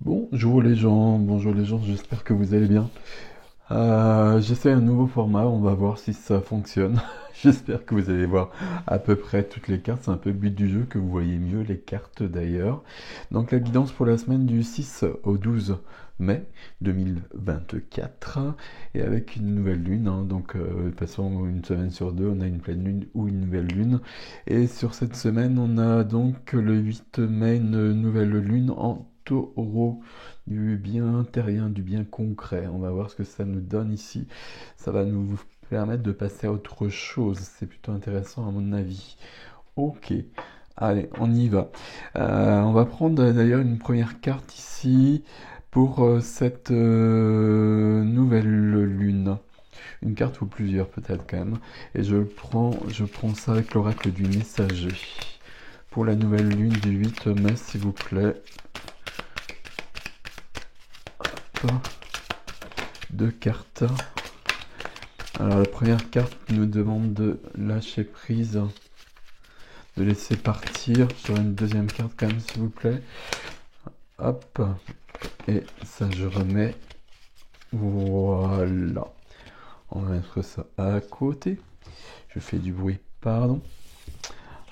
Bonjour les gens, j'espère que vous allez bien. J'essaie un nouveau format, on va voir si ça fonctionne. J'espère que vous allez voir à peu près toutes les cartes, c'est un peu le but du jeu, que vous voyez mieux les cartes d'ailleurs. Donc la guidance pour la semaine du 6 au 12 mai 2024, et avec une nouvelle lune, hein. Donc de toute façon une semaine sur deux, on a une pleine lune ou une nouvelle lune. Et sur cette semaine, on a donc le 8 mai une nouvelle lune en taureau, du bien terrien, du bien concret. On va voir ce que ça nous donne ici. Ça va nous permettre de passer à autre chose. C'est plutôt intéressant à mon avis. Ok, allez, on y va. On va prendre d'ailleurs une première carte ici pour cette nouvelle lune. Une carte ou plusieurs peut-être quand même. Et je prends ça avec l'oracle du messager. Pour la nouvelle lune du 8 mai, s'il vous plaît. Deux cartes. Alors la première carte nous demande de lâcher prise, de laisser partir. Sur une deuxième carte quand même, s'il vous plaît. Hop. Et ça je remets. Voilà. On va mettre ça à côté. Je fais du bruit, pardon.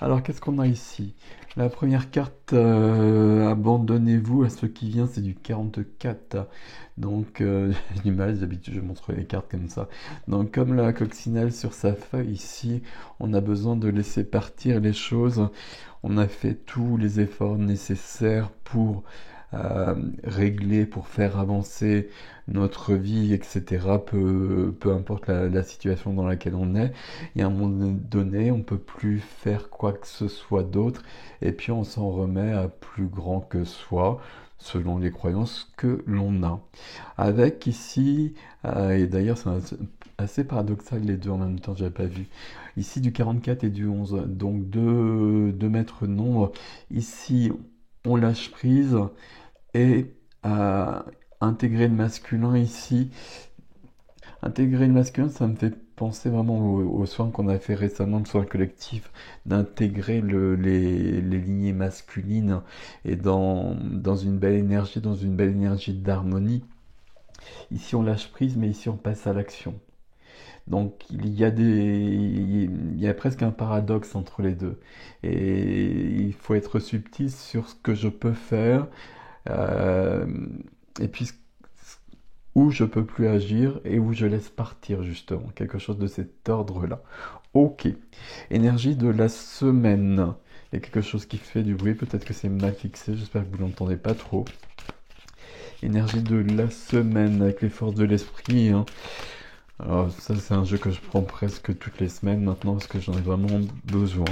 Alors qu'est-ce qu'on a ici? La première carte, abandonnez-vous à ce qui vient, c'est du 44. Donc j'ai du mal, d'habitude je montre les cartes comme ça. Donc comme la coccinelle sur sa feuille ici, on a besoin de laisser partir les choses. On a fait tous les efforts nécessaires pour régler, pour faire avancer notre vie, etc. Peu importe la situation dans laquelle on est. Et à un moment donné, on peut plus faire quoi que ce soit d'autre. Et puis on s'en remet à plus grand que soi, selon les croyances que l'on a. Avec ici, et d'ailleurs c'est assez paradoxal les deux en même temps, j'avais pas vu. Ici du 44 et du 11, donc deux maîtres nombres. Ici, on lâche prise et intégrer le masculin ici. Intégrer le masculin, ça me fait penser vraiment aux soins qu'on a fait récemment, le soin collectif, d'intégrer les lignées masculines et dans une belle énergie d'harmonie. Ici on lâche prise, mais ici on passe à l'action. Donc il y a presque un paradoxe entre les deux. Et il faut être subtil sur ce que je peux faire, euh, et puis où je peux plus agir et où je laisse partir justement, quelque chose de cet ordre-là. Ok, énergie de la semaine. Il y a quelque chose qui fait du bruit, peut-être que c'est mal fixé, j'espère que vous n'entendez pas trop. Énergie de la semaine avec les forces de l'esprit, hein. Alors ça c'est un jeu que je prends presque toutes les semaines maintenant parce que j'en ai vraiment besoin.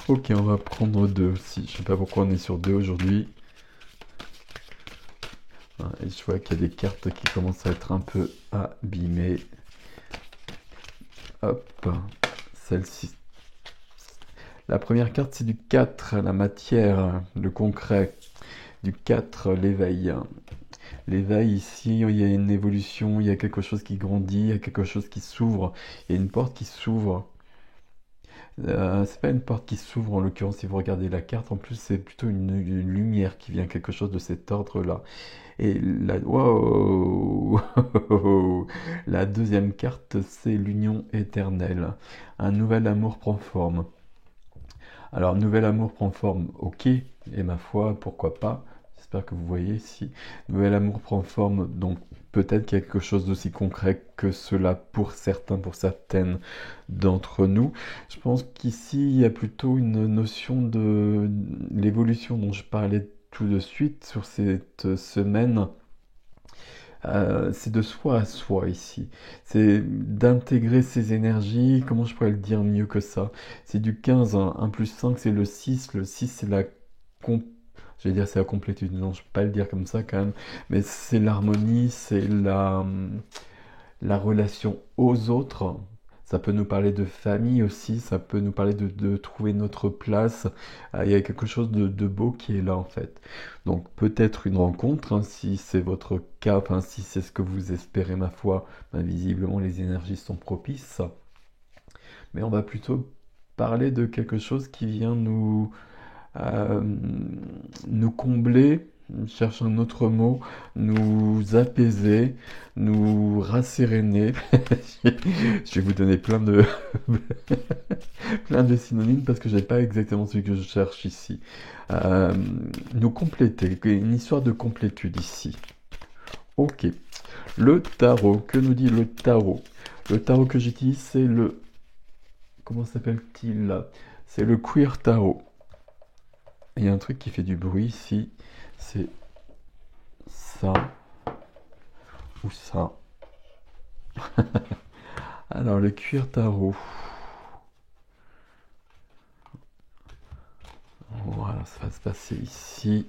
Ok, on va prendre deux aussi. Je sais pas pourquoi on est sur deux aujourd'hui. Et je vois qu'il y a des cartes qui commencent à être un peu abîmées. Hop, celle-ci. La première carte, c'est du 4, la matière, le concret. Du 4, l'éveil. L'éveil, ici, il y a une évolution, il y a quelque chose qui grandit, il y a quelque chose qui s'ouvre. Il y a une porte qui s'ouvre. C'est pas une porte qui s'ouvre en l'occurrence si vous regardez la carte, en plus c'est plutôt une lumière qui vient, quelque chose de cet ordre-là. Et wow, la deuxième carte, c'est l'union éternelle. Un nouvel amour prend forme. Alors, nouvel amour prend forme, ok, et ma foi, pourquoi pas. J'espère que vous voyez ici. Nouvel amour prend forme, donc peut-être qu'il y a quelque chose d'aussi concret que cela pour certains, pour certaines d'entre nous. Je pense qu'ici, il y a plutôt une notion de l'évolution dont je parlais tout de suite sur cette semaine. C'est de soi à soi ici. C'est d'intégrer ces énergies. Comment je pourrais le dire mieux que ça? C'est du 15, hein. 1 plus 5, c'est le 6. Le 6, c'est la com- je vais dire c'est la complétude. Non, je ne peux pas le dire comme ça quand même. Mais c'est l'harmonie, c'est la relation aux autres. Ça peut nous parler de famille aussi, ça peut nous parler de trouver notre place. Il y a quelque chose de beau qui est là en fait. Donc peut-être une rencontre, hein, si c'est votre cas, enfin, si c'est ce que vous espérez, ma foi, ben, visiblement les énergies sont propices. Mais on va plutôt parler de quelque chose qui vient nous euh, nous combler, je cherche un autre mot, nous apaiser, nous rasséréner. Je vais vous donner plein de synonymes parce que j'ai pas exactement celui que je cherche ici. Euh, Nous compléter, une histoire de complétude ici. Ok. Le tarot, que nous dit le tarot? Le tarot que j'utilise, c'est le... Comment s'appelle-t-il là? C'est le Queer Tarot. Il y a un truc qui fait du bruit ici. C'est ça ou ça. Alors, le Queer Tarot. Voilà, ça va se passer ici.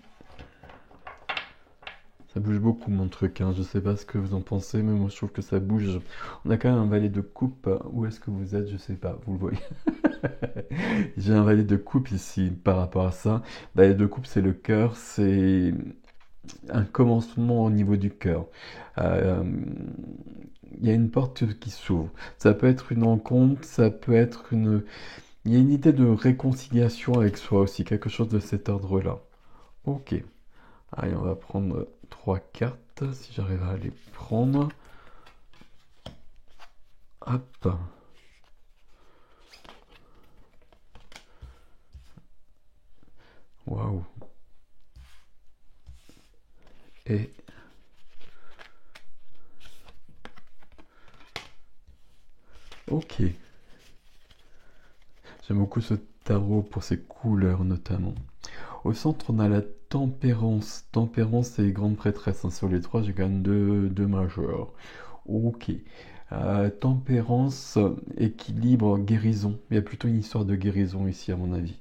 Ça bouge beaucoup mon truc, hein. Je sais pas ce que vous en pensez, mais moi je trouve que ça bouge. On a quand même un valet de coupe. Où est-ce que vous êtes? Je sais pas, vous le voyez. J'ai un valet de coupe ici par rapport à ça. Valet de coupe, c'est le cœur, c'est un commencement au niveau du cœur. Euh, Il y a une porte qui s'ouvre. Ça peut être une rencontre, ça peut être une... Il y a une idée de réconciliation avec soi aussi, quelque chose de cet ordre-là. Ok. Allez, on va prendre trois cartes, si j'arrive à les prendre. Hop. Waouh. Et... Ok. J'aime beaucoup ce tarot pour ses couleurs notamment. Au centre, on a la tempérance. Tempérance et grande prêtresse, hein. Sur les trois, j'ai quand même deux majeurs. Ok. Tempérance, équilibre, guérison. Il y a plutôt une histoire de guérison ici, à mon avis.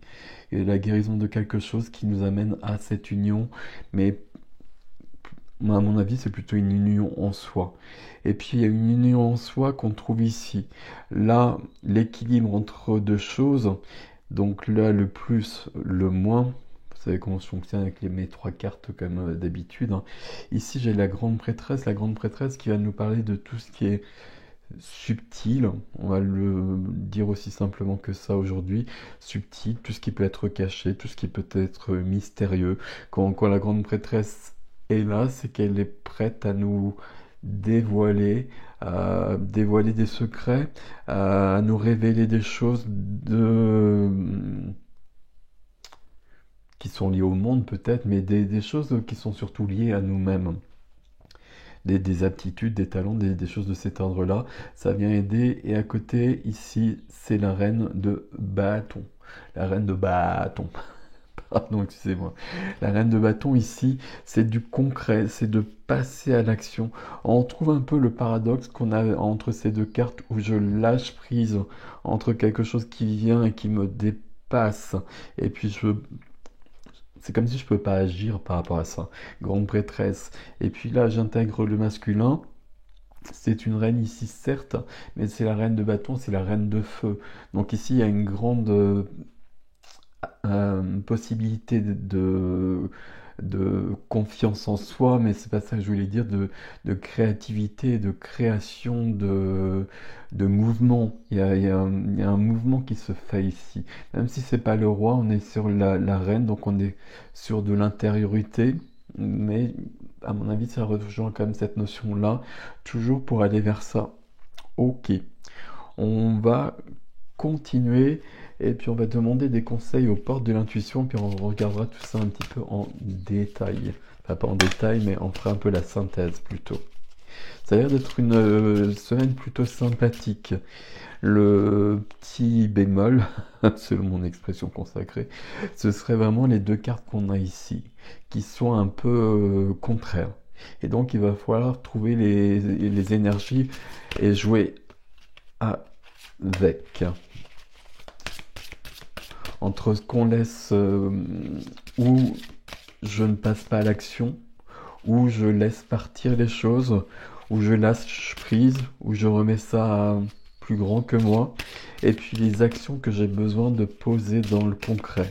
Et la guérison de quelque chose qui nous amène à cette union. Mais à mon avis, c'est plutôt une union en soi. Et puis, il y a une union en soi qu'on trouve ici. Là, l'équilibre entre deux choses. Donc là, le plus, le moins. Vous savez comment je fonctionne avec mes trois cartes comme d'habitude, hein. Ici, j'ai la grande prêtresse. La grande prêtresse qui va nous parler de tout ce qui est subtil. On va le dire aussi simplement que ça aujourd'hui. Subtil, tout ce qui peut être caché, tout ce qui peut être mystérieux. Quand la grande prêtresse est là, c'est qu'elle est prête à nous dévoiler des secrets, à nous révéler des choses qui sont liées au monde peut-être, mais des choses qui sont surtout liées à nous-mêmes. Des aptitudes, des talents, des choses de cet ordre-là. Ça vient aider. Et à côté, ici, c'est la reine de bâton. La reine de bâton. Pardon, excusez-moi. La reine de bâton ici, c'est du concret, c'est de passer à l'action. On trouve un peu le paradoxe qu'on a entre ces deux cartes où je lâche prise entre quelque chose qui vient et qui me dépasse. Et puis c'est comme si je ne peux pas agir par rapport à ça. Grande prêtresse. Et puis là, j'intègre le masculin. C'est une reine ici, certes, mais c'est la reine de bâton, c'est la reine de feu. Donc ici, il y a une grande possibilité de confiance en soi, mais c'est pas ça que je voulais dire, de créativité, de création, de mouvement. Il y a un mouvement qui se fait ici. Même si c'est pas le roi, on est sur la reine, donc on est sur de l'intériorité, mais à mon avis, ça rejoint quand même cette notion-là, toujours pour aller vers ça. Ok, on va continuer et puis on va demander des conseils aux portes de l'intuition, puis on regardera tout ça un petit peu en détail. Enfin, pas en détail, mais on fera un peu la synthèse plutôt. Ça a l'air d'être une semaine plutôt sympathique. Le petit bémol, selon mon expression consacrée, ce serait vraiment les deux cartes qu'on a ici, qui sont un peu contraires. Et donc il va falloir trouver les énergies et jouer avec. Entre ce qu'on laisse où je ne passe pas à l'action, où je laisse partir les choses, où je lâche prise, où je remets ça à plus grand que moi, et puis les actions que j'ai besoin de poser dans le concret.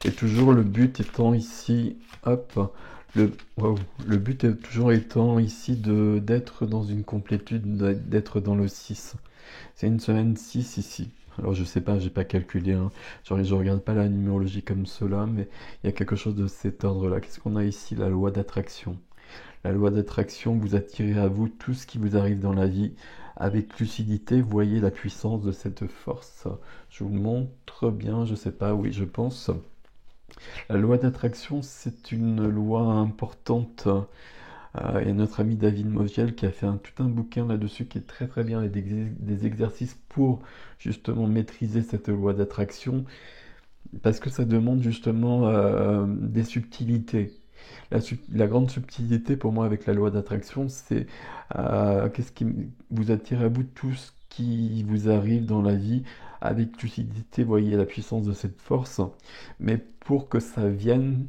Et toujours le but étant ici, hop, le but est toujours étant ici d'être dans une complétude, d'être dans le 6. C'est une semaine 6 ici. Alors je sais pas, j'ai pas calculé, hein. Genre, je regarde pas la numérologie comme cela, mais il y a quelque chose de cet ordre-là. Qu'est-ce qu'on a ici? La loi d'attraction. La loi d'attraction, vous attirez à vous tout ce qui vous arrive dans la vie. Avec lucidité, voyez la puissance de cette force. Je vous le montre bien, je sais pas, oui, je pense. La loi d'attraction, c'est une loi importante. Il y a notre ami David Mogiel qui a fait tout un bouquin là-dessus qui est très très bien, avec des exercices pour justement maîtriser cette loi d'attraction, parce que ça demande justement des subtilités. La grande subtilité pour moi avec la loi d'attraction, c'est qu'est-ce qui vous attire à vous tout ce qui vous arrive dans la vie avec lucidité, voyez la puissance de cette force, mais pour que ça vienne,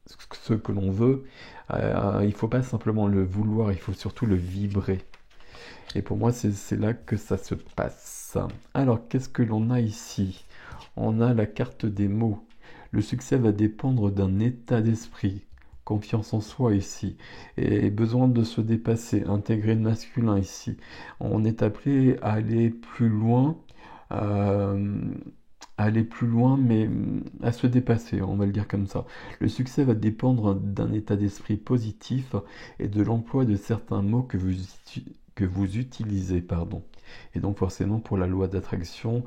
ce que l'on veut, il ne faut pas simplement le vouloir, il faut surtout le vibrer. Et pour moi, c'est là que ça se passe. Alors, qu'est-ce que l'on a ici? On a la carte des mots. Le succès va dépendre d'un état d'esprit. Confiance en soi ici. Et besoin de se dépasser. Intégrer le masculin ici. On est appelé à aller plus loin. euh, aller plus loin, mais à se dépasser, on va le dire comme ça. Le succès va dépendre d'un état d'esprit positif et de l'emploi de certains mots que vous utilisez, pardon. Et donc forcément pour la loi d'attraction,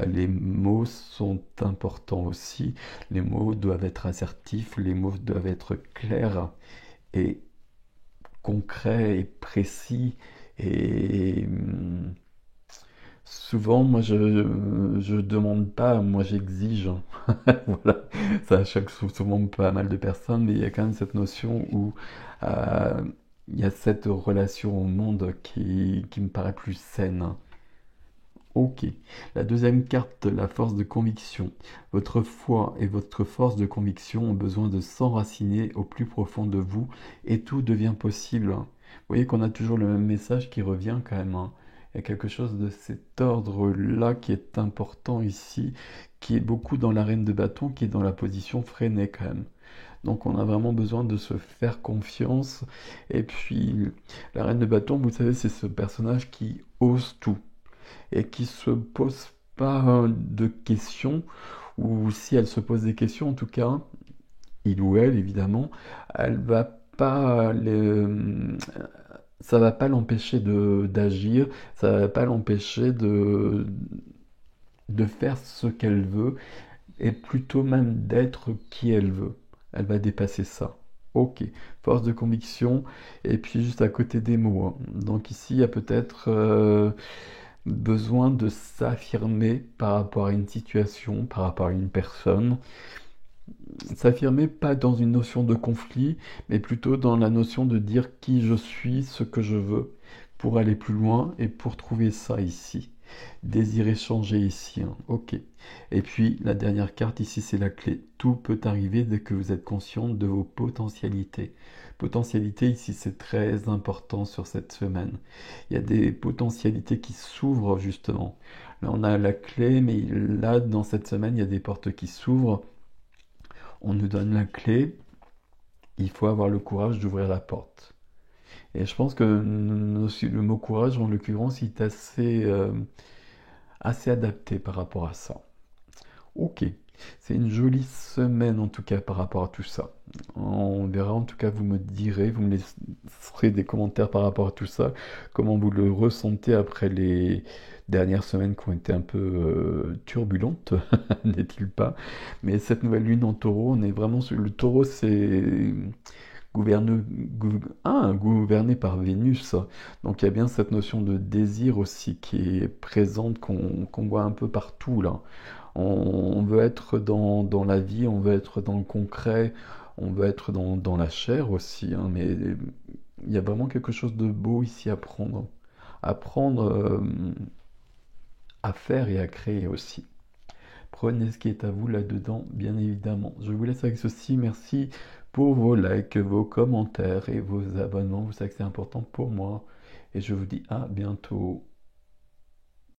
les mots sont importants aussi. Les mots doivent être assertifs, les mots doivent être clairs et concrets et précis et souvent, moi, je demande pas, moi, j'exige. Voilà, ça choque souvent pas mal de personnes, mais il y a quand même cette notion où euh, il y a cette relation au monde qui me paraît plus saine. Ok. La deuxième carte, la force de conviction. Votre foi et votre force de conviction ont besoin de s'enraciner au plus profond de vous et tout devient possible. Vous voyez qu'on a toujours le même message qui revient quand même, hein. Il y a quelque chose de cet ordre-là qui est important ici, qui est beaucoup dans la reine de bâton, qui est dans la position freinée quand même. Donc on a vraiment besoin de se faire confiance. Et puis la reine de bâton, vous savez, c'est ce personnage qui ose tout et qui se pose pas de questions, ou si elle se pose des questions, en tout cas, il ou elle évidemment, elle va pas ça va pas l'empêcher de d'agir, ça va pas l'empêcher de faire ce qu'elle veut, et plutôt même d'être qui elle veut. Elle va dépasser ça. Ok, force de conviction, et puis juste à côté des mots, hein. Donc ici, il y a peut-être besoin de s'affirmer par rapport à une situation, par rapport à une personne. S'affirmer pas dans une notion de conflit, mais plutôt dans la notion de dire qui je suis, ce que je veux, pour aller plus loin et pour trouver ça ici. Désirer changer ici, hein. Ok. Et puis la dernière carte ici, c'est la clé. Tout peut arriver dès que vous êtes conscient de vos potentialités. Potentialités ici, c'est très important sur cette semaine. Il y a des potentialités qui s'ouvrent justement. Là, on a la clé, mais là, dans cette semaine, il y a des portes qui s'ouvrent. On nous donne la clé, il faut avoir le courage d'ouvrir la porte. Et je pense que le mot courage, en l'occurrence, il est assez adapté par rapport à ça. Ok, c'est une jolie semaine en tout cas par rapport à tout ça. On verra, en tout cas, vous me direz, vous me laisserez des commentaires par rapport à tout ça, comment vous le ressentez après les dernières semaines qui ont été un peu turbulentes, n'est-il pas? Mais cette nouvelle lune en taureau, on est vraiment sur le taureau, c'est gouverné par Vénus. Donc il y a bien cette notion de désir aussi qui est présente, qu'on voit un peu partout là. On veut être dans la vie, on veut être dans le concret, on veut être dans la chair aussi, hein, mais il y a vraiment quelque chose de beau ici à prendre. À prendre, à faire et à créer aussi. Prenez ce qui est à vous là-dedans, bien évidemment. Je vous laisse avec ceci. Merci pour vos likes, vos commentaires et vos abonnements. Vous savez que c'est important pour moi. Et je vous dis à bientôt.